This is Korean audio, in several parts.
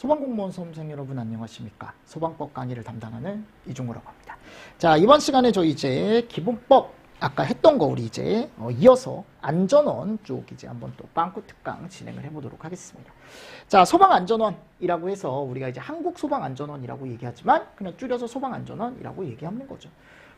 소방공무원 수험생 여러분 안녕하십니까? 소방법 강의를 담당하는 이중호라고 합니다. 자, 이번 시간에 저희 이제 기본법 아까 했던 거 우리 이제 이어서 안전원 쪽 이제 한번 또 빵꾸 특강 진행을 해보도록 하겠습니다. 자, 소방안전원이라고 해서 우리가 이제 한국소방안전원이라고 얘기하지만 그냥 줄여서 소방안전원이라고 얘기하는 거죠.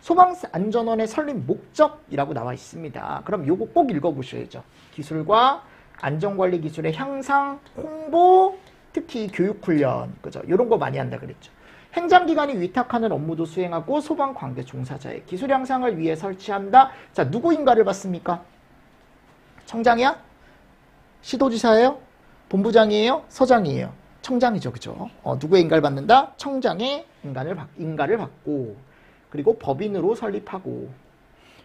소방안전원의 설립 목적이라고 나와 있습니다. 그럼 요거 꼭 읽어보셔야죠. 기술과 안전관리 기술의 향상, 홍보, 특히 교육훈련, 그죠? 이런 거 많이 한다 그랬죠. 행정기관이 위탁하는 업무도 수행하고 소방관계 종사자의 기술 향상을 위해 설치한다. 자, 누구인가를 봤습니까? 청장이야? 시도지사예요? 본부장이에요? 서장이에요? 청장이죠, 그죠? 누구의 인가를 받는다? 청장의 인가를 받고, 그리고 법인으로 설립하고,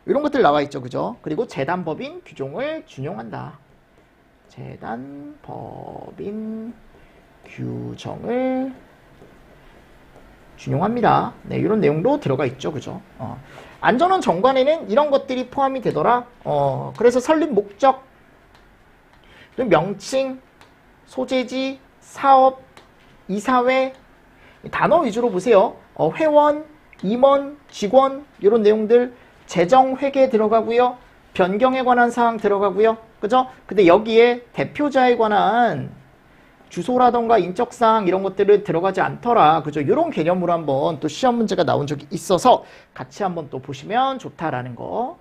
이런 것들 나와 있죠, 그죠? 그리고 재단법인 규정을 준용한다. 재단법인 규정을 준용합니다. 네, 이런 내용도 들어가 있죠. 그죠? 안전원 정관에는 이런 것들이 포함이 되더라. 그래서 설립 목적, 명칭, 소재지, 사업, 이사회, 단어 위주로 보세요. 회원, 임원, 직원, 이런 내용들, 재정, 회계 들어가고요. 변경에 관한 사항 들어가고요. 그죠? 근데 여기에 대표자에 관한 주소라던가 인적사항 이런 것들을 들어가지 않더라. 그죠? 이런 개념으로 한번 또 시험 문제가 나온 적이 있어서 같이 한번 또 보시면 좋다라는 거.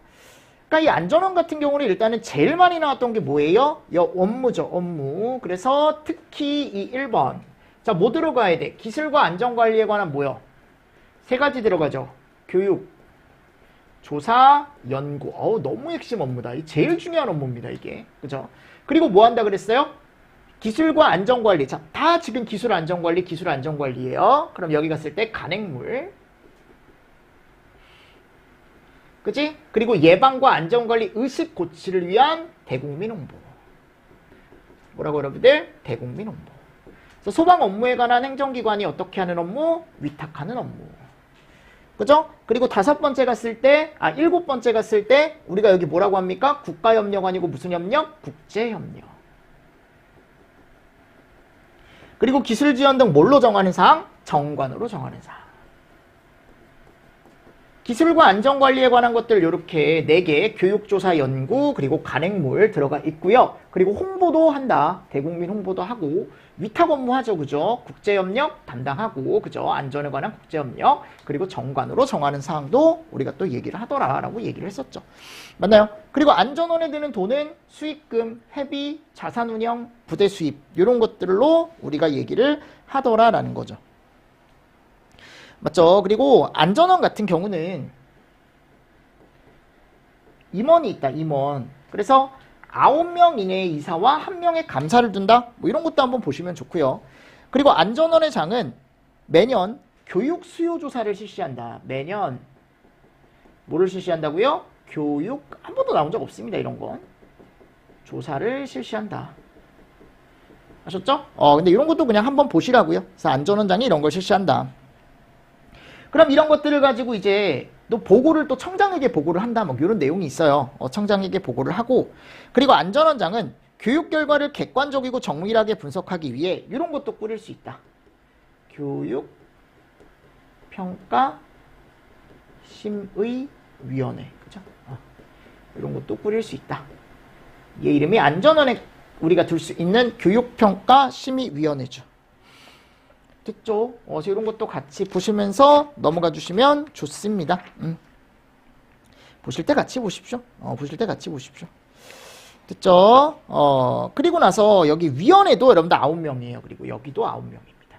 그러니까 이 안전원 같은 경우는 일단은 제일 많이 나왔던 게 뭐예요? 업무죠. 업무. 그래서 특히 이 1번. 자, 뭐 들어가야 돼? 기술과 안전관리에 관한 뭐요? 세 가지 들어가죠. 교육, 조사, 연구. 너무 핵심 업무다. 이 제일 중요한 업무입니다. 이게. 그죠? 그리고 뭐 한다 그랬어요? 기술과 안전관리. 자, 다 지금 기술 안전관리예요. 그럼 여기 갔을 때 간행물. 그치? 그리고 예방과 안전관리 의식 고취를 위한 대국민 홍보. 뭐라고 여러분들? 대국민 홍보. 그래서 소방 업무에 관한 행정기관이 어떻게 하는 업무? 위탁하는 업무. 그죠? 그리고 일곱 번째 갔을 때 우리가 여기 뭐라고 합니까? 국가협력 아니고 무슨 협력? 국제협력. 그리고 기술 지원 등 뭘로 정하는 사항? 정관으로 정하는 사항. 기술과 안전관리에 관한 것들 이렇게 4개, 교육조사, 연구, 그리고 간행물 들어가 있고요. 그리고 홍보도 한다. 대국민 홍보도 하고 위탁 업무 하죠. 그죠? 국제협력 담당하고 그죠? 안전에 관한 국제협력 그리고 정관으로 정하는 사항도 우리가 또 얘기를 하더라라고 얘기를 했었죠. 맞나요? 그리고 안전원에 드는 돈은 수익금, 회비, 자산운영, 부대 수입 이런 것들로 우리가 얘기를 하더라라는 거죠. 맞죠? 그리고 안전원 같은 경우는 임원이 있다. 임원. 그래서 9명 이내의 이사와 1명의 감사를 둔다. 뭐 이런 것도 한번 보시면 좋고요. 그리고 안전원의 장은 매년 교육 수요 조사를 실시한다. 매년 뭐를 실시한다고요? 교육 한 번도 나온 적 없습니다. 이런 건. 조사를 실시한다. 아셨죠? 근데 이런 것도 그냥 한번 보시라고요. 그래서 안전원장이 이런 걸 실시한다. 그럼 이런 것들을 가지고 이제 또 보고를 또 청장에게 보고를 한다. 뭐 이런 내용이 있어요. 청장에게 보고를 하고 그리고 안전원장은 교육 결과를 객관적이고 정밀하게 분석하기 위해 이런 것도 꾸릴 수 있다. 교육 평가 심의위원회. 그죠? 이런 것도 꾸릴 수 있다. 얘 이름이 안전원에 우리가 둘 수 있는 교육평가 심의위원회죠. 됐죠? 이런 것도 같이 보시면서 넘어가 주시면 좋습니다. 보실 때 같이 보십시오. 됐죠? 그리고 나서 여기 위원회도 여러분들 9명이에요. 그리고 여기도 9명입니다.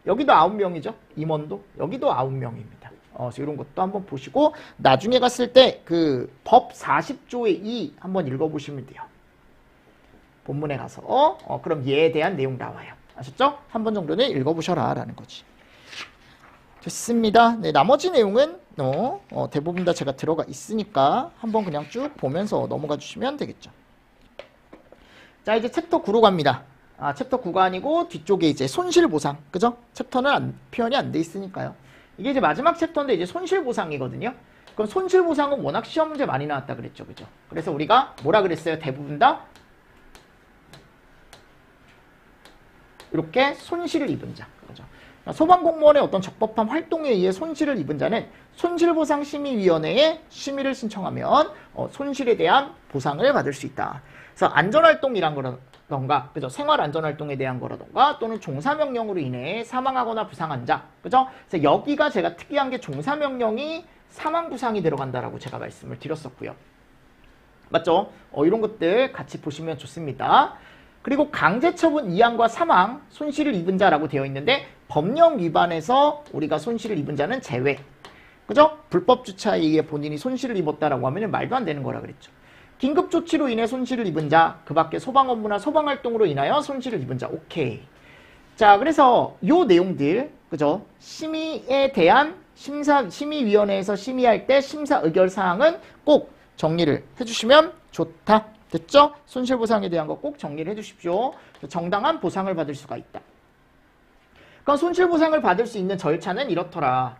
여기도 9명이죠. 임원도. 여기도 9명입니다. 그래서 이런 것도 한번 보시고 나중에 갔을 때 그 법 40조의 2 한번 읽어보시면 돼요. 본문에 가서 그럼 얘에 대한 내용 나와요. 아셨죠? 한 번 정도는 읽어보셔라 라는 거지. 됐습니다. 네, 나머지 내용은 대부분 다 제가 들어가 있으니까 한번 그냥 쭉 보면서 넘어가 주시면 되겠죠. 자, 이제 챕터 9로 갑니다. 챕터 9가 아니고 뒤쪽에 이제 손실보상. 그죠? 챕터는 표현이 안 돼 있으니까요. 이게 이제 마지막 챕터인데 이제 손실보상이거든요. 그럼 손실보상은 워낙 시험 문제 많이 나왔다 그랬죠. 그죠? 그래서 우리가 뭐라 그랬어요? 대부분 다 이렇게 손실을 입은 자. 그죠? 소방공무원의 어떤 적법한 활동에 의해 손실을 입은 자는 손실보상심의위원회에 심의를 신청하면 손실에 대한 보상을 받을 수 있다. 그래서 안전활동이란 거라던가, 그죠? 생활안전활동에 대한 거라던가, 또는 종사명령으로 인해 사망하거나 부상한 자, 그죠? 그래서 여기가 제가 특이한 게 종사명령이 사망부상이 들어간다라고 제가 말씀을 드렸었고요. 맞죠? 이런 것들 같이 보시면 좋습니다. 그리고 강제처분 이양과 사망, 손실을 입은 자라고 되어 있는데 법령 위반에서 우리가 손실을 입은 자는 제외. 그죠? 불법 주차에 의해 본인이 손실을 입었다라고 하면 말도 안 되는 거라 그랬죠. 긴급조치로 인해 손실을 입은 자, 그 밖에 소방 업무나 소방 활동으로 인하여 손실을 입은 자, 오케이. 자, 그래서 요 내용들, 그죠? 심의에 대한 심의위원회에서 심의할 때 심사 의결 사항은 꼭 정리를 해주시면 좋다. 됐죠? 손실보상에 대한 거 꼭 정리를 해주십시오. 정당한 보상을 받을 수가 있다. 그럼 손실보상을 받을 수 있는 절차는 이렇더라.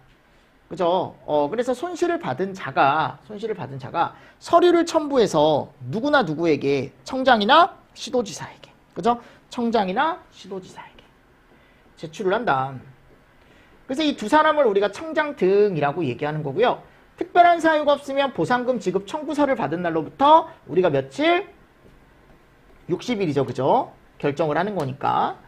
그죠? 그래서 손실을 받은 자가 서류를 첨부해서 누구나 누구에게 청장이나 시도지사에게, 그죠? 청장이나 시도지사에게 제출을 한다. 그래서 이 두 사람을 우리가 청장 등이라고 얘기하는 거고요. 특별한 사유가 없으면 보상금 지급 청구서를 받은 날로부터 우리가 며칠? 60일이죠. 그죠? 결정을 하는 거니까.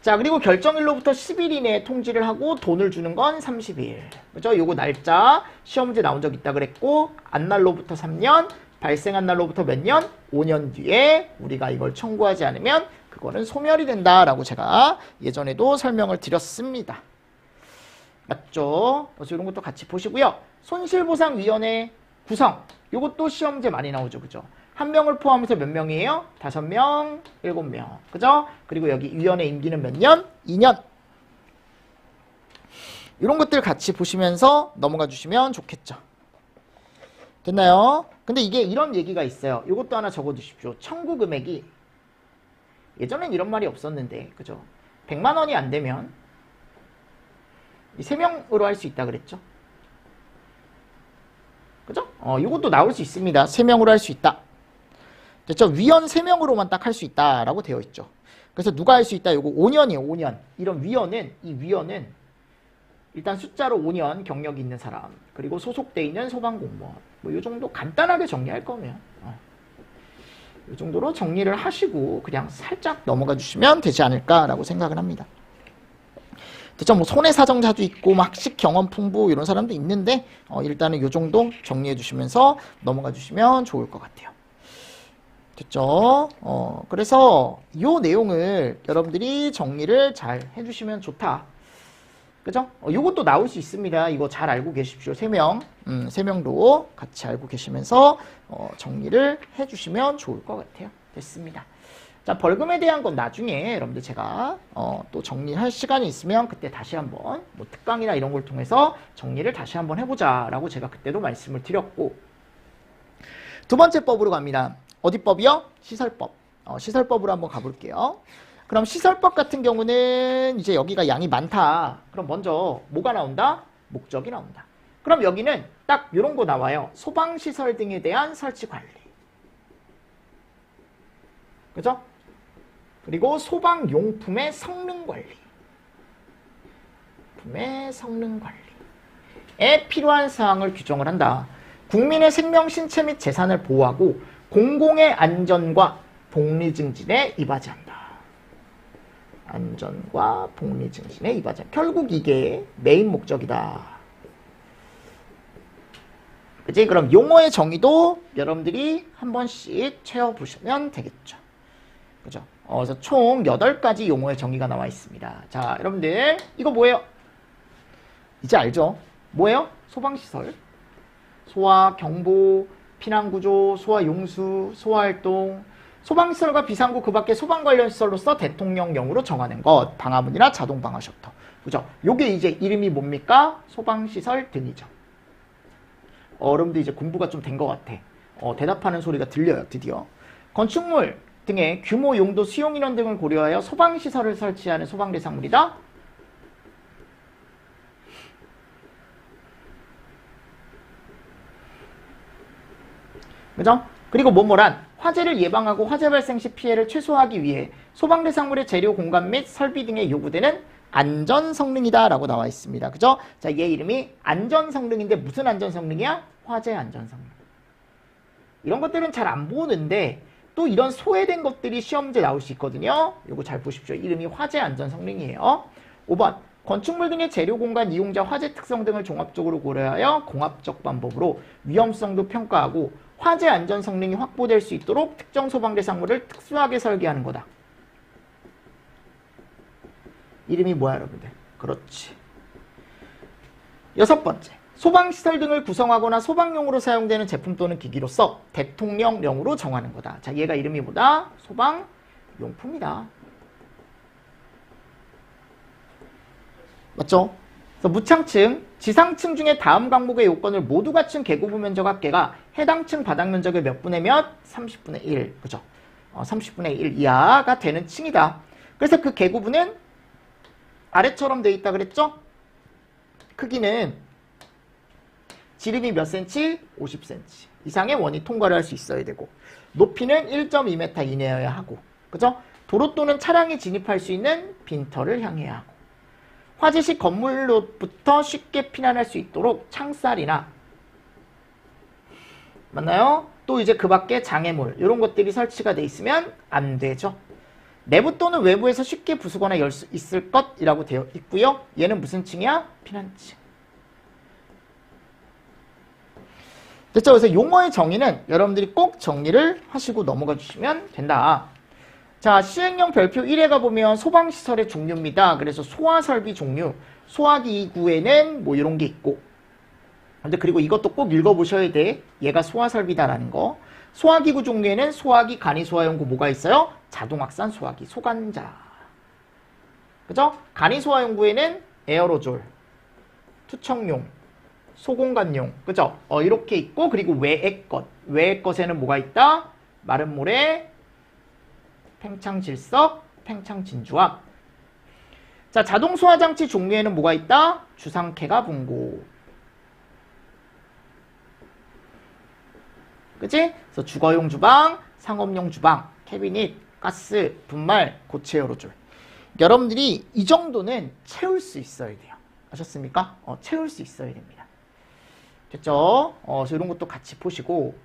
자, 그리고 결정일로부터 10일 이내에 통지를 하고 돈을 주는 건 30일. 그죠? 요거 날짜 시험문제 나온 적 있다 그랬고, 안 날로부터 3년, 발생한 날로부터 몇 년? 5년 뒤에 우리가 이걸 청구하지 않으면 그거는 소멸이 된다라고 제가 예전에도 설명을 드렸습니다. 맞죠? 그래서 이런 것도 같이 보시고요. 손실보상위원회 구성. 요것도 시험문제 많이 나오죠. 그죠? 한 명을 포함해서 몇 명이에요? 5명, 7명. 그죠? 그리고 여기 위원회 임기는 몇 년? 2년. 이런 것들 같이 보시면서 넘어가 주시면 좋겠죠. 됐나요? 근데 이게 이런 얘기가 있어요. 이것도 하나 적어 두십시오. 청구 금액이 예전엔 이런 말이 없었는데, 그죠? 100만 원이 안 되면 3명으로 할 수 있다 그랬죠? 그죠? 이것도 나올 수 있습니다. 3명으로 할 수 있다. 됐죠? 위원 3명으로만 딱 할 수 있다라고 되어 있죠. 그래서 누가 할 수 있다? 요거 5년이에요. 5년. 이런 위원은, 이 위원은 일단 숫자로 5년 경력이 있는 사람, 그리고 소속돼 있는 소방공무원. 뭐 요 정도 간단하게 정리할 거면 이 정도로 정리를 하시고 그냥 살짝 넘어가 주시면 되지 않을까라고 생각을 합니다. 됐죠? 뭐 손해사정자도 있고 막 학식 경험 풍부 이런 사람도 있는데 일단은 이 정도 정리해 주시면서 넘어가 주시면 좋을 것 같아요. 됐죠? 그래서 이 내용을 여러분들이 정리를 잘 해주시면 좋다. 그죠? 요것도 나올 수 있습니다. 이거 잘 알고 계십시오. 3명. 3명도 같이 알고 계시면서 정리를 해주시면 좋을 것 같아요. 됐습니다. 자, 벌금에 대한 건 나중에 여러분들 제가 또 정리할 시간이 있으면 그때 다시 한번 뭐 특강이나 이런 걸 통해서 정리를 다시 한번 해보자 라고 제가 그때도 말씀을 드렸고, 두 번째 법으로 갑니다. 어디 법이요? 시설법. 시설법으로 한번 가볼게요. 그럼 시설법 같은 경우는 이제 여기가 양이 많다. 그럼 먼저 뭐가 나온다? 목적이 나온다. 그럼 여기는 딱 이런 거 나와요. 소방시설 등에 대한 설치 관리. 그죠? 그리고 소방용품의 성능 관리. 품의 성능 관리에 필요한 사항을 규정을 한다. 국민의 생명, 신체 및 재산을 보호하고 공공의 안전과 복리 증진에 이바지 한다. 안전과 복리 증진에 이바지. 결국 이게 메인 목적이다. 그치? 그럼 용어의 정의도 여러분들이 한 번씩 채워보시면 되겠죠. 그죠? 그래서 총 8가지 용어의 정의가 나와 있습니다. 자, 여러분들 이거 뭐예요? 이제 알죠? 뭐예요? 소방시설, 소화, 경보, 피난구조, 소화 용수, 소화활동, 소방시설과 비상구 그 밖에 소방 관련 시설로서 대통령령으로 정하는 것, 방화문이나 자동 방화 셔터. 그죠? 요게 이제 이름이 뭡니까? 소방시설 등이죠. 여러분들 이제 공부가 좀 된 것 같아. 대답하는 소리가 들려요, 드디어. 건축물 등의 규모, 용도, 수용 인원 등을 고려하여 소방시설을 설치하는 소방대상물이다. 그죠? 그리고 뭐뭐란 화재를 예방하고 화재 발생 시 피해를 최소화하기 위해 소방대상물의 재료 공간 및 설비 등에 요구되는 안전성능이다 라고 나와 있습니다. 그죠? 자, 얘 이름이 안전성능인데 무슨 안전성능이야? 화재 안전성능. 이런 것들은 잘 안 보는데 또 이런 소외된 것들이 시험지에 나올 수 있거든요. 이거 잘 보십시오. 이름이 화재 안전성능이에요. 5번 건축물 등의 재료 공간 이용자 화재 특성 등을 종합적으로 고려하여 공합적 방법으로 위험성도 평가하고 화재 안전 성능이 확보될 수 있도록 특정 소방 대상물을 특수하게 설계하는 거다. 이름이 뭐야 여러분들? 그렇지. 6번째. 소방시설 등을 구성하거나 소방용으로 사용되는 제품 또는 기기로서 대통령령으로 정하는 거다. 자, 얘가 이름이 뭐다? 소방용품이다. 맞죠? 그래서 무창층, 지상층 중에 다음 항목의 요건을 모두 갖춘 계고부 면적 합계가 해당 층 바닥 면적의 몇 분의 몇? 30분의 1. 그죠? 30분의 1 이하가 되는 층이다. 그래서 그 계고부는 아래처럼 돼 있다 그랬죠? 크기는 지름이 몇 cm? 50cm 이상의 원이 통과를 할 수 있어야 되고 높이는 1.2m 이내여야 하고 그죠? 도로 또는 차량이 진입할 수 있는 빈터를 향해야 하고 화재 시 건물로부터 쉽게 피난할 수 있도록 창살이나 맞나요? 또 이제 그 밖에 장애물 이런 것들이 설치가 돼 있으면 안 되죠. 내부 또는 외부에서 쉽게 부수거나 열 수 있을 것이라고 되어 있고요. 얘는 무슨 층이야? 피난층. 됐죠? 그래서 용어의 정의는 여러분들이 꼭 정리를 하시고 넘어가 주시면 된다. 자, 시행령 별표 1에 가보면 소방시설의 종류입니다. 그래서 소화설비 종류, 소화기구에는 뭐 이런 게 있고 근데 그리고 이것도 꼭 읽어보셔야 돼. 얘가 소화설비다라는 거. 소화기구 종류에는 소화기, 간이소화용구 뭐가 있어요? 자동확산 소화기, 소관자. 그죠? 간이소화용구에는 에어로졸, 투척용, 소공간용, 그죠? 이렇게 있고, 그리고 외의 것. 외의 것에는 뭐가 있다? 마른 모래, 팽창질석, 팽창진주압. 자, 자동소화장치 종류에는 뭐가 있다? 주상캐가 분고. 그치? 그래서 주거용 주방, 상업용 주방, 캐비닛, 가스, 분말, 고체 에어로졸. 여러분들이 이 정도는 채울 수 있어야 돼요. 아셨습니까? 채울 수 있어야 됩니다. 됐죠? 그래서 이런 것도 같이 보시고.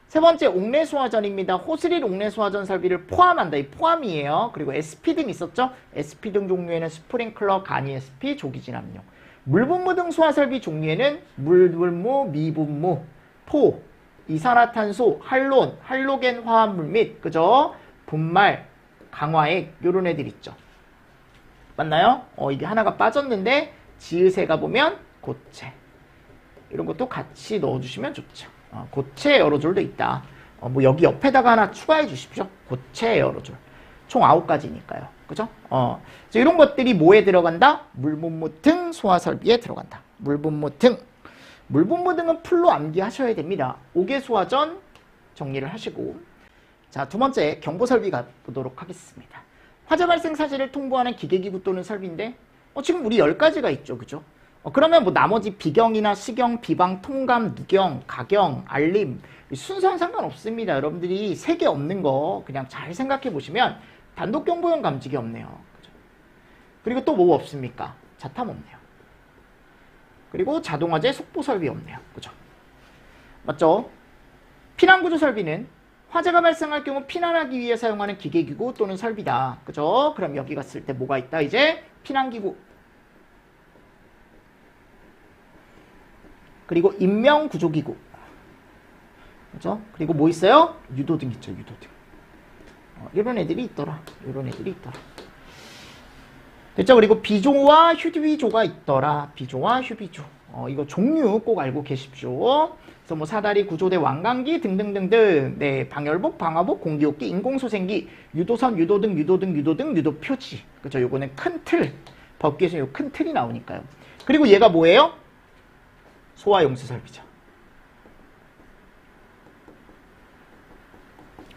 세 번째, 옥내소화전입니다. 호스릴 옥내소화전 설비를 포함한다. 이 포함이에요. 그리고 SP 등 있었죠? SP 등 종류에는 스프링클러, 간이 SP, 조기진압용. 물분무 등 소화설비 종류에는 물분무, 미분무, 포, 이산화탄소, 할론, 할로겐 화합물 및 그죠? 분말, 강화액 요런 애들 있죠. 맞나요? 이게 하나가 빠졌는데 지읒에 가보면 고체 이런 것도 같이 넣어주시면 좋죠. 고체 에어로졸도 있다. 뭐 여기 옆에다가 하나 추가해 주십시오. 고체 에어로졸 총 9가지니까요. 그죠? 이런 것들이 뭐에 들어간다? 물분무 등 소화설비에 들어간다. 물분무 등. 물분무 등은 풀로 암기하셔야 됩니다. 5개 소화전 정리를 하시고 자, 두 번째 경보설비 가보도록 하겠습니다. 화재 발생 사실을 통보하는 기계기구 또는 설비인데 지금 우리 10가지가 있죠. 그죠? 그러면 뭐 나머지 비경이나 시경, 비방, 통감, 누경, 가경, 알림 순서는 상관없습니다. 여러분들이 3개 없는 거 그냥 잘 생각해 보시면 단독경보용 감지기 없네요. 그죠? 그리고 또 뭐 없습니까? 자탐 없네요. 그리고 자동화재 속보 설비 없네요. 그죠? 맞죠? 피난구조 설비는 화재가 발생할 경우 피난하기 위해 사용하는 기계기구 또는 설비다. 그죠? 그럼 여기 갔을 때 뭐가 있다? 이제 피난기구. 그리고 인명구조기구. 그죠? 그리고 뭐 있어요? 유도등 있죠. 유도등. 이런 애들이 있더라. 이런 애들이 있더라. 됐죠? 그리고 비조와 휴비조가 있더라. 비조와 휴비조. 이거 종류 꼭 알고 계십시오. 그래서 뭐 사다리, 구조대, 왕관기 등등등등. 네, 방열복, 방화복, 공기호흡기, 인공소생기, 유도선, 유도등, 유도등, 유도등, 유도표지. 그죠? 요거는 큰 틀. 법규에서 요 큰 틀이 나오니까요. 그리고 얘가 뭐예요? 소화용수설비죠.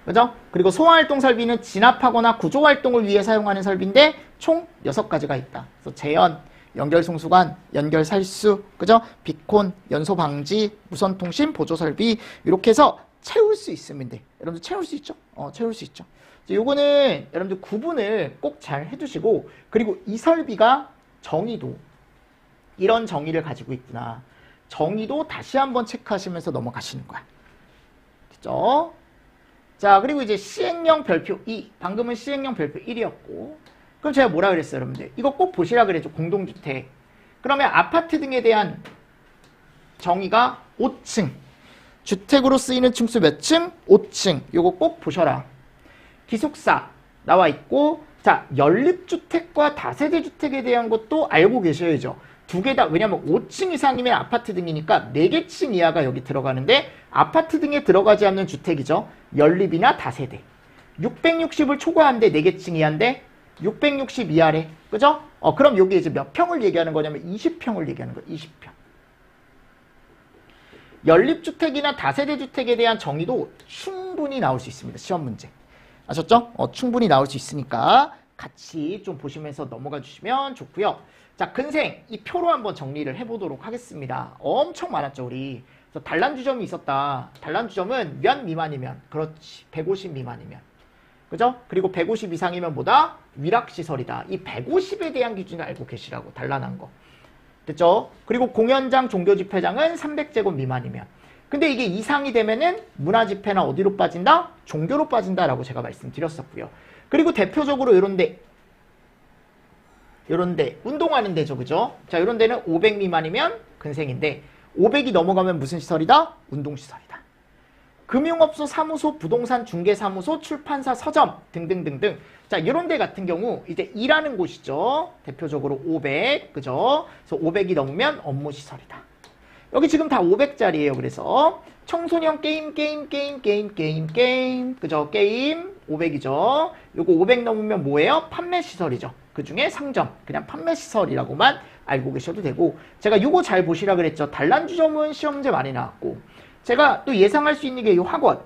그죠? 그리고 소화활동 설비는 진압하거나 구조활동을 위해 사용하는 설비인데 총 6가지가 있다. 그래서 재연, 연결송수관, 연결살수, 그죠? 비콘, 연소방지, 무선통신, 보조설비 이렇게 해서 채울 수 있으면 돼. 여러분들 채울 수 있죠? 채울 수 있죠. 요거는 여러분들 구분을 꼭 잘 해두시고, 그리고 이 설비가 정의도 이런 정의를 가지고 있구나. 정의도 다시 한번 체크하시면서 넘어가시는 거야. 됐죠? 자, 그리고 이제 시행령 별표 2. 방금은 시행령 별표 1이었고. 그럼 제가 뭐라 그랬어요, 여러분들? 이거 꼭 보시라 그랬죠, 공동주택. 그러면 아파트 등에 대한 정의가 5층. 주택으로 쓰이는 층수 몇 층? 5층. 요거 꼭 보셔라. 기숙사 나와 있고, 자, 연립주택과 다세대주택에 대한 것도 알고 계셔야죠. 두 개 다, 왜냐면 5층 이상이면 아파트 등이니까 4개 층 이하가 여기 들어가는데 아파트 등에 들어가지 않는 주택이죠. 연립이나 다세대. 660을 초과한데 4개 층 이하인데 660 이하래. 그죠? 그럼 여기 이제 몇 평을 얘기하는 거냐면 20평을 얘기하는 거예요. 20평. 연립주택이나 다세대주택에 대한 정의도 충분히 나올 수 있습니다. 시험 문제. 아셨죠? 충분히 나올 수 있으니까 같이 좀 보시면서 넘어가 주시면 좋고요. 자, 근생 이 표로 한번 정리를 해보도록 하겠습니다. 엄청 많았죠, 우리. 그래서 단란주점이 있었다. 단란주점은 몇 미만이면, 그렇지, 150 미만이면, 그죠? 그리고 150 이상이면 뭐다? 위락시설이다. 이 150에 대한 기준을 알고 계시라고, 단란한 거. 됐죠? 그리고 공연장, 종교집회장은 300제곱 미만이면. 근데 이게 이상이 되면은 문화집회나 어디로 빠진다? 종교로 빠진다라고 제가 말씀드렸었고요. 그리고 대표적으로 이런데 운동하는 데죠, 그죠? 자, 이런 데는 500 미만이면 근생인데 500이 넘어가면 무슨 시설이다? 운동시설이다. 금융업소, 사무소, 부동산 중개사무소, 출판사, 서점 등등등등. 자, 이런 데 같은 경우 이제 일하는 곳이죠. 대표적으로 500, 그죠? 그래서 500이 넘으면 업무시설이다. 여기 지금 다 500짜리예요. 그래서 청소년 게임, 그죠? 게임 500이죠. 요거 500 넘으면 뭐예요? 판매시설이죠. 그 중에 상점, 그냥 판매시설이라고만 알고 계셔도 되고, 제가 요거 잘 보시라 그랬죠. 단란주점은 시험 문제 많이 나왔고, 제가 또 예상할 수 있는 게 이 학원.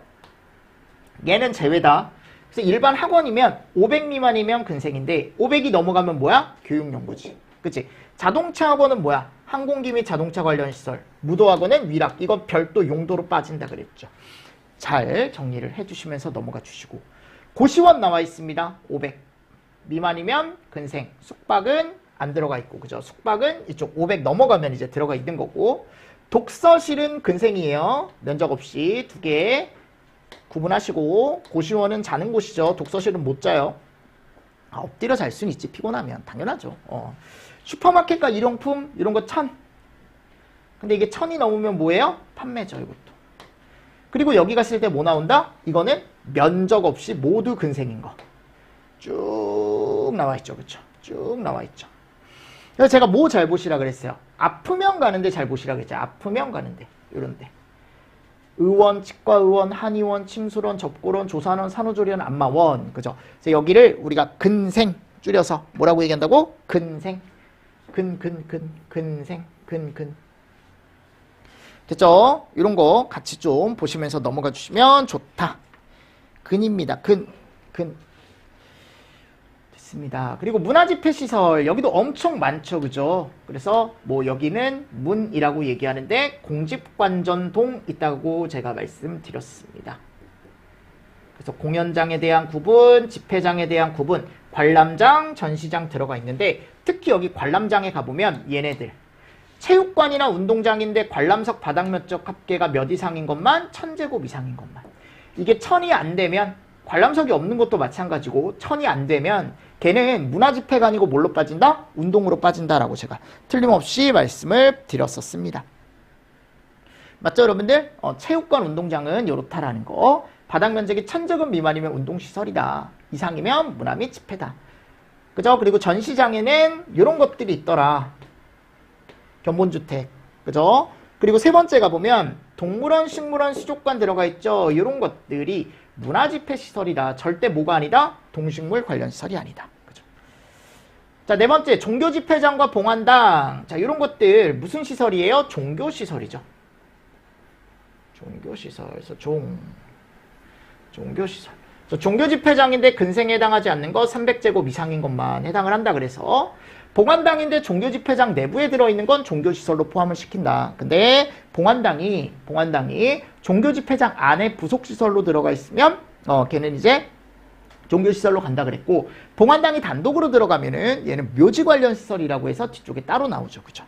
얘는 제외다. 그래서 일반 학원이면 500 미만이면 근생인데 500이 넘어가면 뭐야? 교육연구지. 그치? 자동차 학원은 뭐야? 항공기 및 자동차 관련 시설. 무도학원은 위락. 이건 별도 용도로 빠진다 그랬죠. 잘 정리를 해주시면서 넘어가 주시고, 고시원 나와 있습니다. 500 미만이면 근생. 숙박은 안 들어가 있고, 그죠? 숙박은 이쪽 500 넘어가면 이제 들어가 있는 거고, 독서실은 근생이에요. 면적 없이 2개 구분하시고, 고시원은 자는 곳이죠. 독서실은 못 자요. 엎드려 잘 수는 있지, 피곤하면. 당연하죠. 슈퍼마켓과 일용품 이런 거 1000. 근데 이게 1000이 넘으면 뭐예요? 판매죠, 이것도. 그리고 여기 갔을 때 뭐 나온다? 이거는 면적 없이 모두 근생인 거. 쭉 나와 있죠, 그쵸? 쭉 나와 있죠. 그래서 제가 뭐 잘 보시라 그랬어요? 아프면 가는데 잘 보시라 그랬죠. 아프면 가는데, 요런데. 의원, 치과의원, 한의원, 침술원, 접골원, 조산원, 산후조리원, 안마원, 그죠? 그래서 여기를 우리가 근생 줄여서 뭐라고 얘기한다고? 근생. 근생. 됐죠? 이런 거 같이 좀 보시면서 넘어가 주시면 좋다. 근입니다. 근. 됐습니다. 그리고 문화집회시설, 여기도 엄청 많죠, 그죠? 그래서 뭐 여기는 문이라고 얘기하는데 공집관전동 있다고 제가 말씀드렸습니다. 그래서 공연장에 대한 구분, 집회장에 대한 구분, 관람장, 전시장 들어가 있는데, 특히 여기 관람장에 가보면 얘네들 체육관이나 운동장인데 관람석 바닥 면적 합계가 몇 이상인 것만 1000제곱 이상인 것만. 이게 1000이 안 되면, 관람석이 없는 것도 마찬가지고 1000이 안 되면 걔는 문화집회가 아니고 뭘로 빠진다? 운동으로 빠진다라고 제가 틀림없이 말씀을 드렸었습니다. 맞죠, 여러분들? 체육관, 운동장은 요렇다라는 거. 바닥 면적이 1000제곱 미만이면 운동시설이다. 이상이면 문화 및 집회다. 그죠? 그리고 전시장에는 이런 것들이 있더라. 견본주택. 그죠? 그리고 세 번째 가보면 동물원, 식물원, 수족관 들어가 있죠. 이런 것들이 문화집회시설이다. 절대 뭐가 아니다? 동식물 관련 시설이 아니다. 그죠? 자, 네 번째, 종교집회장과 봉안당. 자, 이런 것들 무슨 시설이에요? 종교시설이죠. 종교시설. 그래서 종교시설. 종교집회장인데 근생에 해당하지 않는 거 300제곱 이상인 것만 해당을 한다. 그래서 봉안당인데 종교집회장 내부에 들어있는 건 종교시설로 포함을 시킨다. 근데 봉안당이 종교집회장 안에 부속시설로 들어가 있으면 걔는 이제 종교시설로 간다 그랬고, 봉안당이 단독으로 들어가면은 얘는 묘지 관련 시설이라고 해서 뒤쪽에 따로 나오죠. 그죠?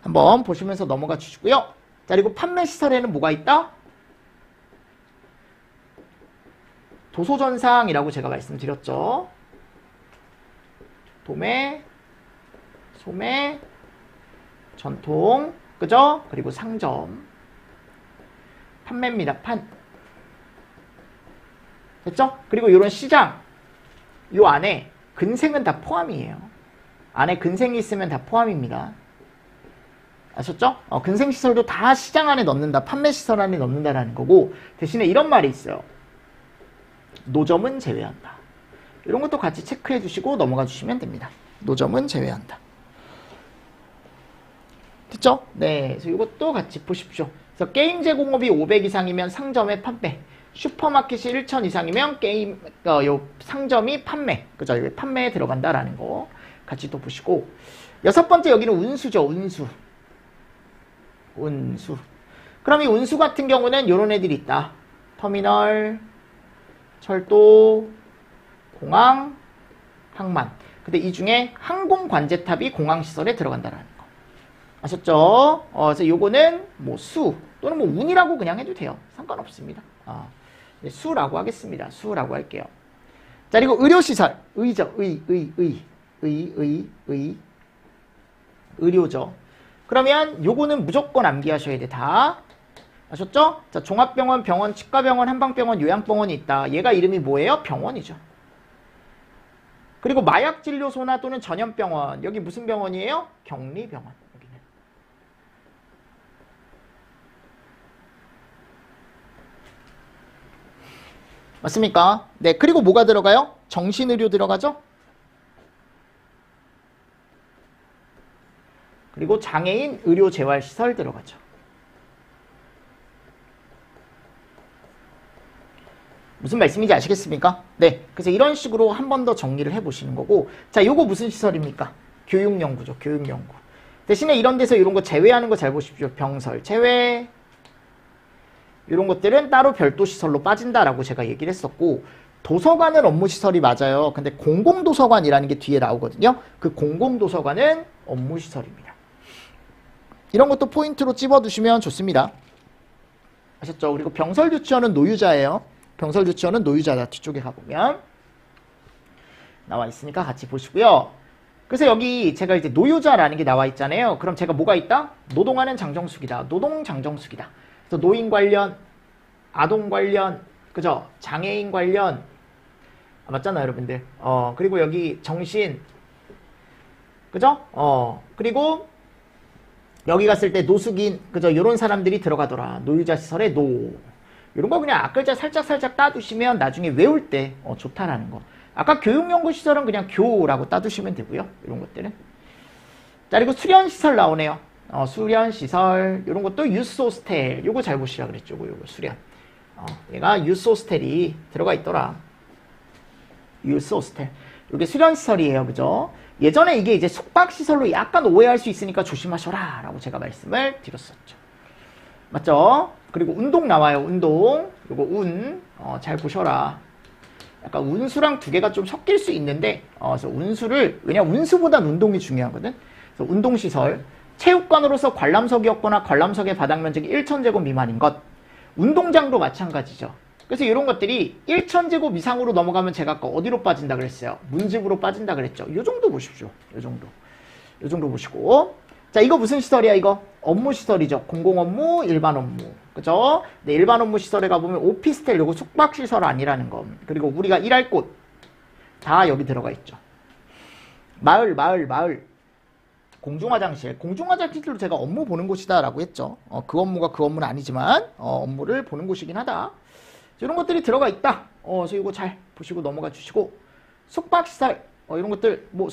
한번 보시면서 넘어가 주시고요. 자, 그리고 판매시설에는 뭐가 있다? 도소전상이라고 제가 말씀드렸죠. 도매, 소매, 전통, 그죠? 그리고 상점. 판매입니다. 판. 됐죠? 그리고 이런 시장. 요 안에 근생은 다 포함이에요. 안에 근생이 있으면 다 포함입니다. 아셨죠? 근생시설도 다 시장 안에 넣는다. 판매시설 안에 넣는다라는 거고, 대신에 이런 말이 있어요. 노점은 제외한다. 이런 것도 같이 체크해 주시고 넘어가 주시면 됩니다. 노점은 제외한다. 됐죠? 네. 그래서 이것도 같이 보십시오. 그래서 게임 제공업이 500 이상이면 상점의 판매. 슈퍼마켓이 1,000 이상이면 게임, 요 상점이 판매. 그죠? 여기 판매에 들어간다라는 거 같이 또 보시고. 6번째 여기는 운수죠. 운수. 운수. 그럼 이 운수 같은 경우는 요런 애들이 있다. 터미널, 철도, 공항, 항만. 근데 이 중에 항공관제탑이 공항시설에 들어간다라는 거. 아셨죠? 그래서 요거는 뭐 수 또는 뭐 운이라고 그냥 해도 돼요. 상관없습니다. 수라고 하겠습니다. 수라고 할게요. 자, 그리고 의료시설. 의죠. 의료죠. 그러면 요거는 무조건 암기하셔야 돼. 다. 아셨죠? 자, 종합병원, 병원, 치과병원, 한방병원, 요양병원이 있다. 얘가 이름이 뭐예요? 병원이죠. 그리고 마약진료소나 또는 전염병원. 여기 무슨 병원이에요? 격리병원. 여기는. 맞습니까? 네. 그리고 뭐가 들어가요? 정신의료 들어가죠? 그리고 장애인 의료재활시설 들어가죠. 무슨 말씀인지 아시겠습니까? 네. 그래서 이런 식으로 한 번 더 정리를 해보시는 거고. 자, 요거 무슨 시설입니까? 교육연구죠. 교육연구. 대신에 이런 데서 이런 거 제외하는 거 잘 보십시오. 병설 제외. 이런 것들은 따로 별도 시설로 빠진다라고 제가 얘기를 했었고, 도서관은 업무시설이 맞아요. 근데 공공도서관이라는 게 뒤에 나오거든요. 그 공공도서관은 업무시설입니다. 이런 것도 포인트로 찝어두시면 좋습니다. 아셨죠? 그리고 병설유치원은 노유자예요. 병설유치원은 노유자다. 뒤쪽에 가보면 나와 있으니까 같이 보시고요. 그래서 여기 제가 이제 노유자라는 게 나와 있잖아요. 그럼 제가 뭐가 있다? 노동하는 장정숙이다. 노동 장정숙이다. 그래서 노인 관련, 아동 관련, 그죠? 장애인 관련, 맞잖아요, 여러분들. 그리고 여기 정신, 그죠? 그리고 여기 갔을 때 노숙인, 그죠? 요런 사람들이 들어가더라. 노유자 시설에 노. 이런 거 그냥 앞글자 살짝 따두시면 나중에 외울 때 좋다라는 거. 아까 교육연구시설은 그냥 교라고 따두시면 되고요. 이런 것들은. 자, 그리고 수련시설 나오네요. 수련시설. 이런 것도 유스호스텔. 요거 잘 보시라 그랬죠. 요거 수련. 얘가 유스호스텔이 들어가 있더라. 유스호스텔. 이게 수련시설이에요. 그죠? 예전에 이게 이제 숙박시설로 약간 오해할 수 있으니까 조심하셔라. 라고 제가 말씀을 드렸었죠. 맞죠? 그리고 운동 나와요. 운동. 요거 운. 잘 보셔라. 약간 운수랑 두 개가 좀 섞일 수 있는데, 그래서 운수를, 왜냐면 운수보단 운동이 중요하거든. 그래서 운동시설. 체육관으로서 관람석이었거나 관람석의 바닥 면적이 1,000제곱 미만인 것. 운동장도 마찬가지죠. 그래서 이런 것들이 1,000제곱 이상으로 넘어가면 제가 아까 어디로 빠진다 그랬어요? 문집으로 빠진다 그랬죠. 요 정도 보십시오. 요 정도. 요 정도 보시고. 자, 이거 무슨 시설이야, 이거? 업무 시설이죠. 공공업무, 일반 업무. 그죠? 네, 일반 업무 시설에 가보면 오피스텔, 요거 숙박시설 아니라는 거. 그리고 우리가 일할 곳. 다 여기 들어가 있죠. 마을. 공중화장실. 공중화장실도 제가 업무 보는 곳이다 라고 했죠. 그 업무가 그 업무는 아니지만, 업무를 보는 곳이긴 하다. 이런 것들이 들어가 있다. 그래서 이거 잘 보시고 넘어가 주시고. 숙박시설. 이런 것들, 뭐,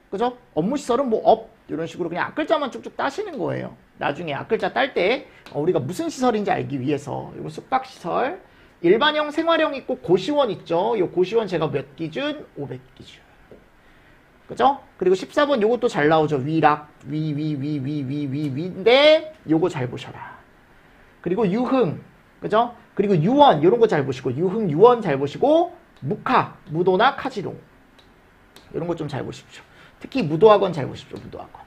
그죠? 업무시설은 뭐, 이런 식으로 그냥 앞글자만 쭉쭉 따시는 거예요. 나중에 앞글자 딸 때 우리가 무슨 시설인지 알기 위해서. 이거 숙박시설. 일반형, 생활형 있고 고시원 있죠. 이 고시원 제가 몇 기준? 500기준. 그죠? 그리고 14번 요것도 잘 나오죠. 위락, 위인데 요거 잘 보셔라. 그리고 유흥. 그죠? 그리고 유원 이런 거 잘 보시고 유흥, 유원 잘 보시고 무카, 무도나 카지롱. 이런 거 좀 잘 보십시오. 특히 무도학원 잘 보십시오. 무도학원.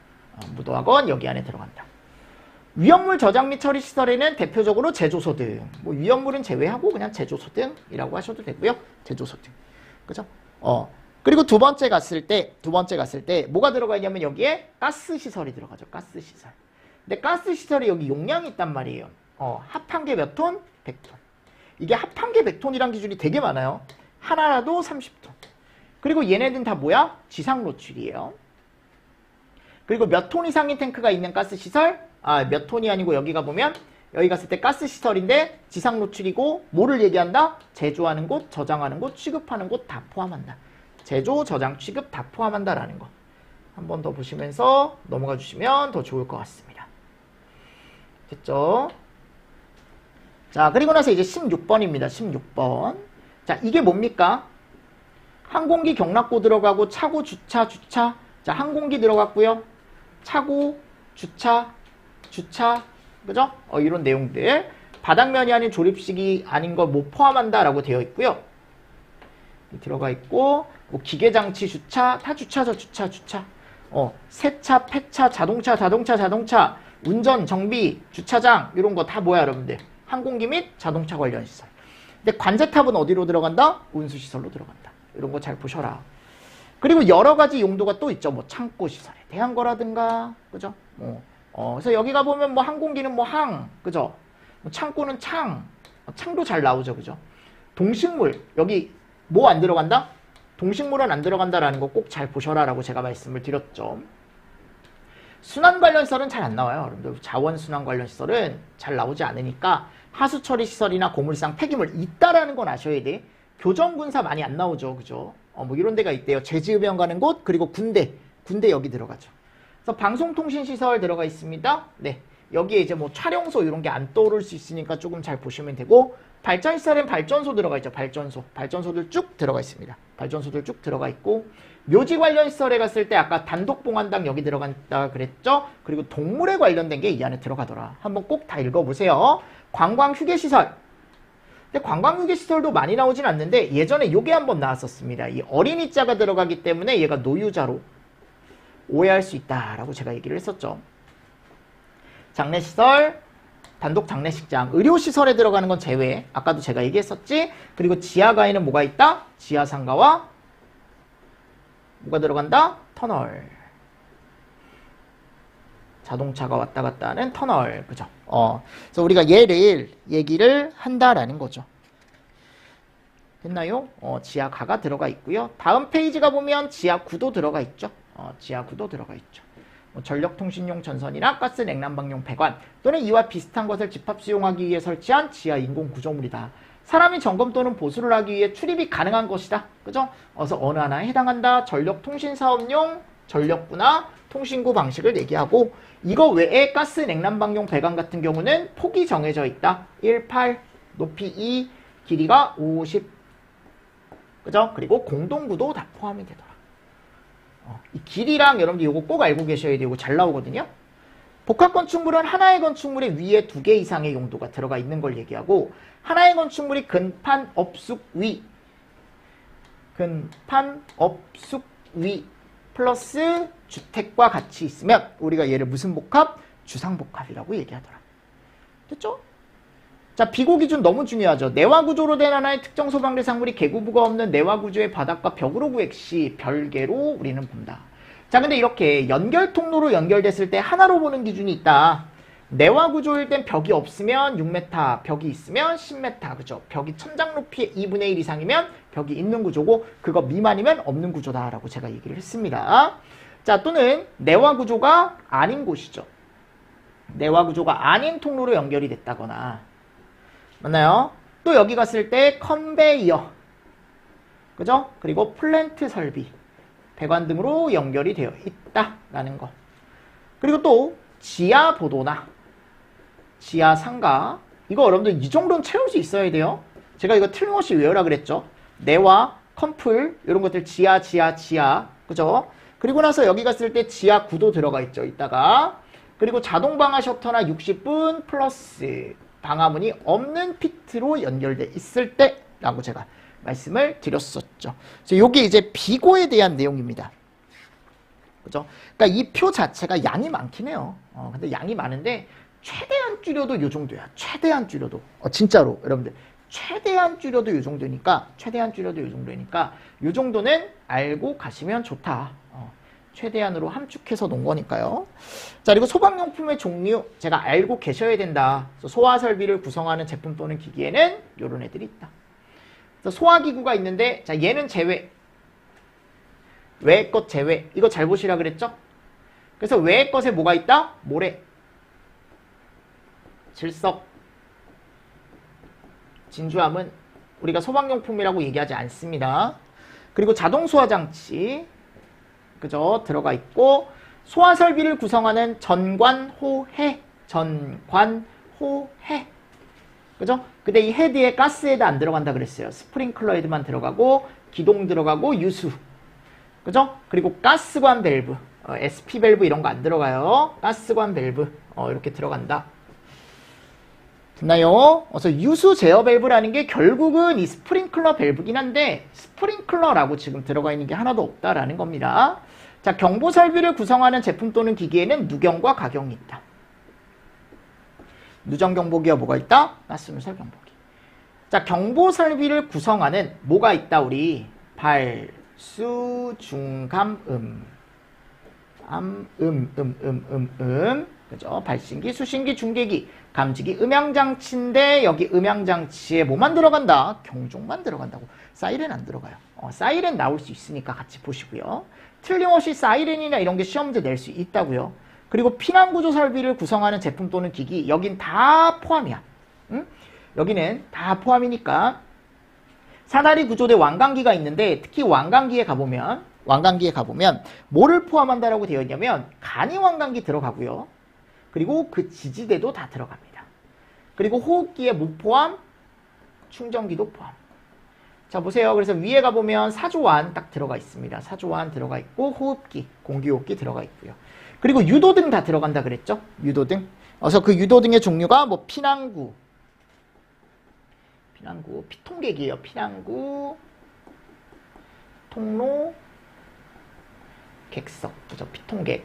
무도학원 여기 안에 들어간다. 위험물 저장 및 처리 시설에는 대표적으로 제조소 등, 뭐 위험물은 제외하고 그냥 제조소 등이라고 하셔도 되고요. 제조소 등. 그죠? 그리고 두 번째 갔을 때 뭐가 들어가 있냐면 여기에 가스 시설이 들어가죠. 가스 시설. 근데 가스 시설이 여기 용량이 있단 말이에요. 합 한 개 몇 톤? 100톤. 이게 합 한 개 100톤이란 기준이 되게 많아요. 하나라도 30톤. 그리고 얘네들은 다 뭐야? 지상 노출이에요. 그리고 몇 톤 이상의 탱크가 있는 가스 시설? 몇 톤이 아니고 여기 가보면 여기 갔을 때 가스 시설인데 지상 노출이고 뭐를 얘기한다? 제조하는 곳, 저장하는 곳, 취급하는 곳 다 포함한다. 제조, 저장, 취급 다 포함한다라는 거. 한 번 더 보시면서 넘어가 주시면 더 좋을 것 같습니다. 됐죠? 자, 그리고 나서 이제 16번입니다. 16번. 자, 이게 뭡니까? 항공기 경락고 들어가고 차고, 주차. 자, 항공기 들어갔고요. 차고, 주차. 그죠? 이런 내용들. 바닥면이 아닌 조립식이 아닌 걸 못 포함한다라고 되어 있고요. 들어가 있고, 뭐 기계장치 주차, 다 주차죠, 주차. 세차, 폐차, 자동차, 운전, 정비, 주차장, 이런 거 다 뭐야, 여러분들? 항공기 및 자동차 관련 시설. 근데 관제탑은 어디로 들어간다? 운수시설로 들어간다. 이런 거 잘 보셔라. 그리고 여러 가지 용도가 또 있죠. 뭐 창고 시설에 대한 거라든가, 그죠? 그래서 여기 가보면 뭐 항공기는 뭐 그죠? 뭐 창고는 창도 잘 나오죠, 그죠? 동식물, 여기 뭐 안 들어간다? 동식물은 안 들어간다라는 거 꼭 잘 보셔라라고 제가 말씀을 드렸죠. 순환 관련 시설은 잘 안 나와요. 여러분들 자원 순환 관련 시설은 잘 나오지 않으니까 하수 처리 시설이나 고물상 폐기물 있다라는 건 아셔야 돼. 교정 군사 많이 안 나오죠, 그죠? 뭐 이런 데가 있대요. 제지읍영 가는 곳, 그리고 군대 여기 들어가죠. 그래서 방송통신시설 들어가 있습니다. 네, 여기에 이제 뭐 촬영소 이런 게 안 떠오를 수 있으니까 조금 잘 보시면 되고, 발전시설엔 발전소 들어가 있죠. 발전소들 쭉 들어가 있습니다. 발전소들 쭉 들어가 있고, 묘지 관련 시설에 갔을 때 아까 단독봉안당 여기 들어간다 그랬죠. 그리고 동물에 관련된 게 이 안에 들어가더라. 한번 꼭 다 읽어보세요. 관광휴게시설. 근데 관광휴게시설도 많이 나오진 않는데 예전에 요게 한번 나왔었습니다. 이 어린이자가 들어가기 때문에 얘가 노유자로 오해할 수 있다라고 제가 얘기를 했었죠. 장례시설, 단독 장례식장, 의료시설에 들어가는 건 제외. 아까도 제가 얘기했었지. 그리고 지하가에는 뭐가 있다? 지하상가와 뭐가 들어간다? 터널. 자동차가 왔다 갔다 하는 터널. 그죠? 그래서 우리가 얘를 얘기를 한다라는 거죠. 됐나요? 지하가가 들어가 있고요. 다음 페이지가 보면 지하구도 들어가 있죠. 지하구도 들어가 있죠. 전력통신용 전선이나 가스 냉난방용 배관 또는 이와 비슷한 것을 집합 수용하기 위해 설치한 지하 인공 구조물이다. 사람이 점검 또는 보수를 하기 위해 출입이 가능한 것이다. 그죠? 그래서 어느 하나에 해당한다. 전력통신사업용 전력구나 통신구 방식을 얘기하고, 이거 외에 가스 냉난방용 배관 같은 경우는 폭이 정해져 있다. 18, 높이 2, 길이가 50. 그죠? 그리고 공동구도 다 포함이 되더라. 이 길이랑 여러분들 이거 꼭 알고 계셔야 되고 잘 나오거든요. 복합건축물은 하나의 건축물의 위에 2개 이상의 용도가 들어가 있는 걸 얘기하고, 하나의 건축물이 근판, 업숙, 위 플러스 주택과 같이 있으면 우리가 얘를 무슨 복합? 주상복합이라고 얘기하더라. 됐죠? 자, 비고 기준 너무 중요하죠. 내화구조로 된 하나의 특정 소방 대상물이 계구부가 없는 내화구조의 바닥과 벽으로 구획 시 별개로 우리는 본다. 자, 근데 이렇게 연결 통로로 연결됐을 때 하나로 보는 기준이 있다. 내화구조일 땐 벽이 없으면 6m, 벽이 있으면 10m, 그죠? 벽이 천장 높이의 2분의 1 이상이면 벽이 있는 구조고, 그거 미만이면 없는 구조다라고 제가 얘기를 했습니다. 자, 또는 내화구조가 아닌 곳이죠. 내화구조가 아닌 통로로 연결이 됐다거나, 맞나요? 또 여기 갔을 때 컨베이어, 그죠? 그리고 플랜트 설비, 배관 등으로 연결이 되어 있다라는 거. 그리고 또 지하 보도나 지하 상가, 이거 여러분들 이 정도는 채울 수 있어야 돼요. 제가 이거 틀림없이 외우라 그랬죠. 내화, 컴플 이런 것들 지하, 그죠? 그리고 나서 여기 갔을 때 지하 구도 들어가 있죠. 이따가. 그리고 자동 방화 셔터나 60분 플러스 방화문이 없는 피트로 연결돼 있을 때 라고 제가 말씀을 드렸었죠. 그래서 요게 이제 비고에 대한 내용입니다. 그죠? 그러니까 이 표 자체가 양이 많긴 해요. 근데 양이 많은데 최대한 줄여도 요 정도야. 최대한 줄여도. 진짜로 여러분들. 최대한 줄여도 요 정도니까 요 정도는 알고 가시면 좋다. 최대한으로 함축해서 놓은 거니까요. 자, 그리고 소방용품의 종류 제가 알고 계셔야 된다. 그래서 소화설비를 구성하는 제품 또는 기기에는 요런 애들이 있다. 그래서 소화기구가 있는데 자, 얘는 제외. 외의 것 제외. 이거 잘 보시라 그랬죠? 그래서 외의 것에 뭐가 있다? 모래, 질석, 진주함은 우리가 소방용품이라고 얘기하지 않습니다. 그리고 자동소화장치, 그죠? 들어가 있고, 소화설비를 구성하는 전관호해, 그죠? 근데 이 헤드에 가스헤드 안 들어간다 그랬어요. 스프링클러 헤드만 들어가고, 기동 들어가고, 유수, 그죠? 그리고 가스관 밸브, SP 밸브 이런 거 안 들어가요. 가스관 밸브, 이렇게 들어간다. 됐나요? 그래서 유수 제어 밸브라는 게 결국은 이 스프링클러 밸브긴 한데 스프링클러라고 지금 들어가 있는 게 하나도 없다라는 겁니다. 자, 경보 설비를 구성하는 제품 또는 기기에는 누경과 가경이 있다. 누전 경보기와 뭐가 있다? 가스 누설 경보기. 자, 경보 설비를 구성하는 뭐가 있다 우리? 발, 수, 중, 감, 그죠? 발신기, 수신기, 중계기, 감지기, 음향장치인데 여기 음향장치에 뭐만 들어간다? 경종만 들어간다고. 사이렌 안 들어가요. 사이렌 나올 수 있으니까 같이 보시고요. 틀림없이 사이렌이나 이런 게 시험 문제 낼 수 있다고요. 그리고 피난구조 설비를 구성하는 제품 또는 기기, 여긴 다 포함이야. 응? 여기는 다 포함이니까 사다리 구조대 완강기가 있는데 특히 완강기에 가보면 뭐를 포함한다라고 되어 있냐면 간이 완강기 들어가고요. 그리고 그 지지대도 다 들어갑니다. 그리고 호흡기에 뭐 포함? 충전기도 포함. 자, 보세요. 그래서 위에 가보면 사조환 딱 들어가 있습니다. 사조환 들어가 있고 호흡기, 공기호흡기 들어가 있고요. 그리고 유도등 다 들어간다 그랬죠? 유도등. 그래서 그 유도등의 종류가 뭐 피난구, 피통객이에요. 피난구, 통로, 객석, 그죠? 피통객.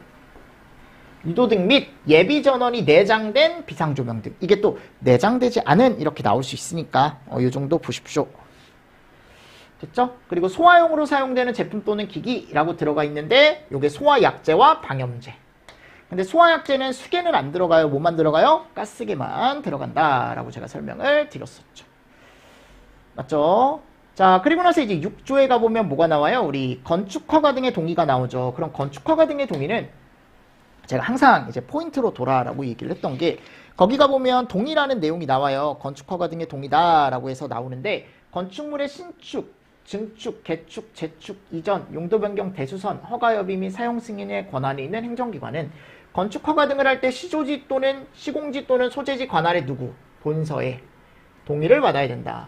유도등 및 예비전원이 내장된 비상조명등. 이게 또 내장되지 않은 이렇게 나올 수 있으니까 이 정도 보십시오. 됐죠? 그리고 소화용으로 사용되는 제품 또는 기기라고 들어가 있는데 이게 소화약제와 방염제. 근데 소화약제는 수계는 안 들어가요. 뭐만 들어가요? 가스계만 들어간다라고 제가 설명을 드렸었죠. 맞죠? 자, 그리고 나서 이제 6조에 가보면 뭐가 나와요? 우리 건축허가 등의 동의가 나오죠. 그럼 건축허가 등의 동의는 제가 항상 이제 포인트로 돌아라고 얘기를 했던 게 거기 가보면 동의라는 내용이 나와요. 건축허가 등의 동의다라고 해서 나오는데 건축물의 신축, 증축, 개축, 재축, 이전, 용도 변경, 대수선, 허가 여비 및 사용 승인의 권한이 있는 행정기관은 건축허가 등을 할 때 시조지 또는 시공지 또는 소재지 관할의 누구? 본서에 동의를 받아야 된다.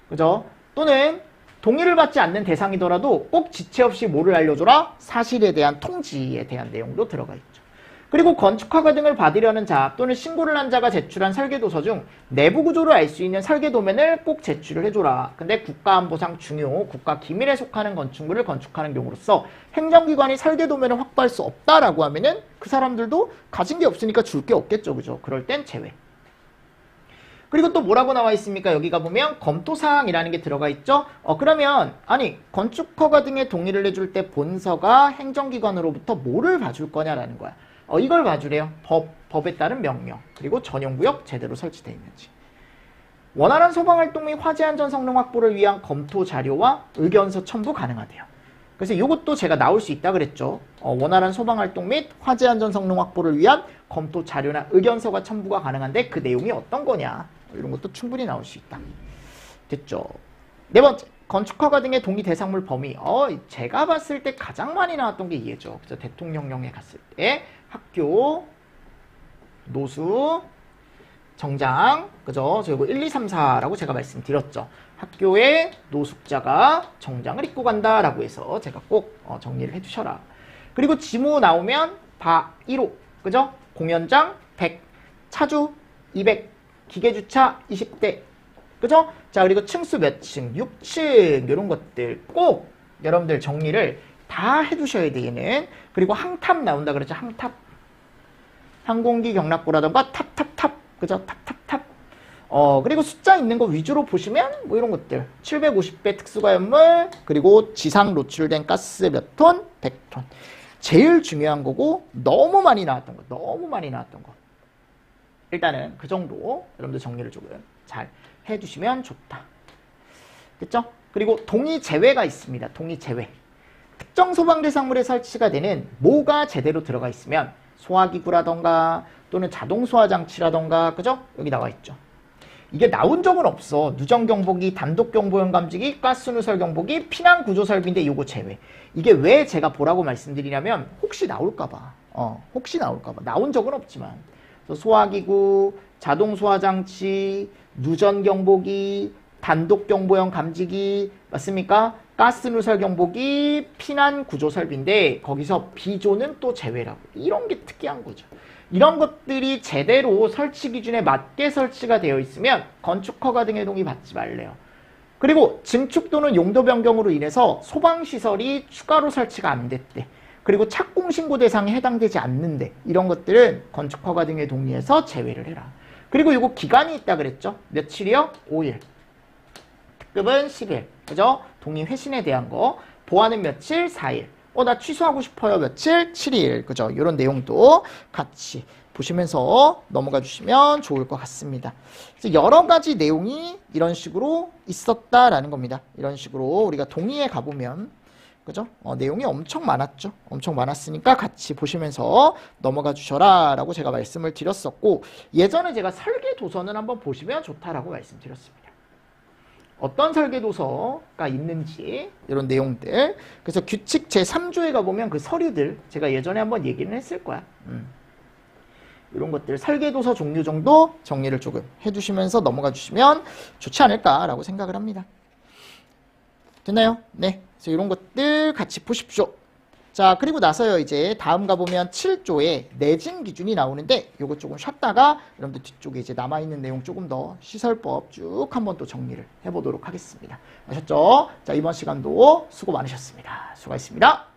그죠? 또는 동의를 받지 않는 대상이더라도 꼭 지체 없이 뭐를 알려줘라? 사실에 대한 통지에 대한 내용도 들어가 있죠. 그리고 건축허가 등을 받으려는 자 또는 신고를 한 자가 제출한 설계도서 중 내부 구조를 알 수 있는 설계도면을 꼭 제출을 해줘라. 근데 국가안보상 중요, 국가기밀에 속하는 건축물을 건축하는 경우로서 행정기관이 설계도면을 확보할 수 없다라고 하면은 그 사람들도 가진 게 없으니까 줄 게 없겠죠. 그죠? 그럴 땐 제외. 그리고 또 뭐라고 나와 있습니까? 여기가 보면 검토사항이라는 게 들어가 있죠? 그러면 아니 건축허가 등의 동의를 해줄 때 본서가 행정기관으로부터 뭐를 봐줄 거냐라는 거야. 이걸 봐주래요. 법에 따른 명령. 그리고 전용구역 제대로 설치되어 있는지. 원활한 소방활동 및 화재안전 성능 확보를 위한 검토 자료와 의견서 첨부 가능하대요. 그래서 이것도 제가 나올 수 있다 그랬죠. 원활한 소방활동 및 화재안전 성능 확보를 위한 검토 자료나 의견서가 첨부가 가능한데 그 내용이 어떤 거냐. 이런 것도 충분히 나올 수 있다. 됐죠. 네 번째, 건축허가 등의 동의 대상물 범위. 제가 봤을 때 가장 많이 나왔던 게 이해죠. 그래서 대통령령에 갔을 때 학교, 노수, 정장, 그죠? 저 이거 1, 2, 3, 4라고 제가 말씀드렸죠. 학교에 노숙자가 정장을 입고 간다라고 해서 제가 꼭 정리를 해주셔라. 그리고 지무 나오면 바 1호, 그죠? 공연장 100, 차주 200, 기계주차 20대, 그죠? 자, 그리고 층수 몇 층, 6층 이런 것들 꼭 여러분들 정리를 다 해두셔야 돼, 얘는. 그리고 항탑 나온다 그러죠, 항탑. 항공기 경락고라던가 탑. 그죠? 탑. 그리고 숫자 있는 거 위주로 보시면 뭐 이런 것들. 750배 특수가연물, 그리고 지상 노출된 가스 몇 톤? 100톤. 제일 중요한 거고 너무 많이 나왔던 거. 일단은 그 정도 여러분들 정리를 조금 잘 해두시면 좋다. 그쵸? 그리고 동의 제외가 있습니다. 동의 제외. 특정 소방 대상물에 설치가 되는 뭐가 제대로 들어가 있으면 소화기구라던가 또는 자동 소화 장치라던가, 그죠? 여기 나와 있죠. 이게 나온 적은 없어. 누전 경보기, 단독 경보용 감지기, 가스 누설 경보기, 피난 구조 설비인데 요거 제외. 이게 왜 제가 보라고 말씀드리냐면 혹시 나올까봐. 혹시 나올까봐. 나온 적은 없지만. 그래서 소화기구, 자동 소화 장치, 누전 경보기, 단독 경보용 감지기, 맞습니까? 가스 누설 경보기, 피난 구조 설비인데 거기서 비조는 또 제외라고. 이런 게 특이한 거죠. 이런 것들이 제대로 설치 기준에 맞게 설치가 되어 있으면 건축 허가 등의 동의 받지 말래요. 그리고 증축 또는 용도 변경으로 인해서 소방시설이 추가로 설치가 안 됐대. 그리고 착공신고 대상에 해당되지 않는데 이런 것들은 건축 허가 등의 동의에서 제외를 해라. 그리고 이거 기간이 있다 그랬죠? 며칠이요? 5일. 특급은 10일. 그죠? 동의 회신에 대한 거. 보완은 며칠? 4일. 나 취소하고 싶어요. 며칠? 7일. 그죠? 이런 내용도 같이 보시면서 넘어가 주시면 좋을 것 같습니다. 그래서 여러 가지 내용이 이런 식으로 있었다라는 겁니다. 이런 식으로 우리가 동의에 가보면, 그죠? 내용이 엄청 많았죠. 엄청 많았으니까 같이 보시면서 넘어가 주셔라 라고 제가 말씀을 드렸었고, 예전에 제가 설계 도서는 한번 보시면 좋다라고 말씀드렸습니다. 어떤 설계도서가 있는지 이런 내용들. 그래서 규칙 제3조에 가보면 그 서류들 제가 예전에 한번 얘기는 했을 거야. 이런 것들 설계도서 종류 정도 정리를 조금 해주시면서 넘어가 주시면 좋지 않을까라고 생각을 합니다. 됐나요? 네. 그래서 이런 것들 같이 보십시오. 자, 그리고 나서요, 이제 다음 가보면 7조에 내진 기준이 나오는데 요거 조금 쉬었다가 여러분들 뒤쪽에 이제 남아있는 내용 조금 더 시설법 쭉 한번 또 정리를 해보도록 하겠습니다. 아셨죠? 자, 이번 시간도 수고 많으셨습니다. 수고하셨습니다.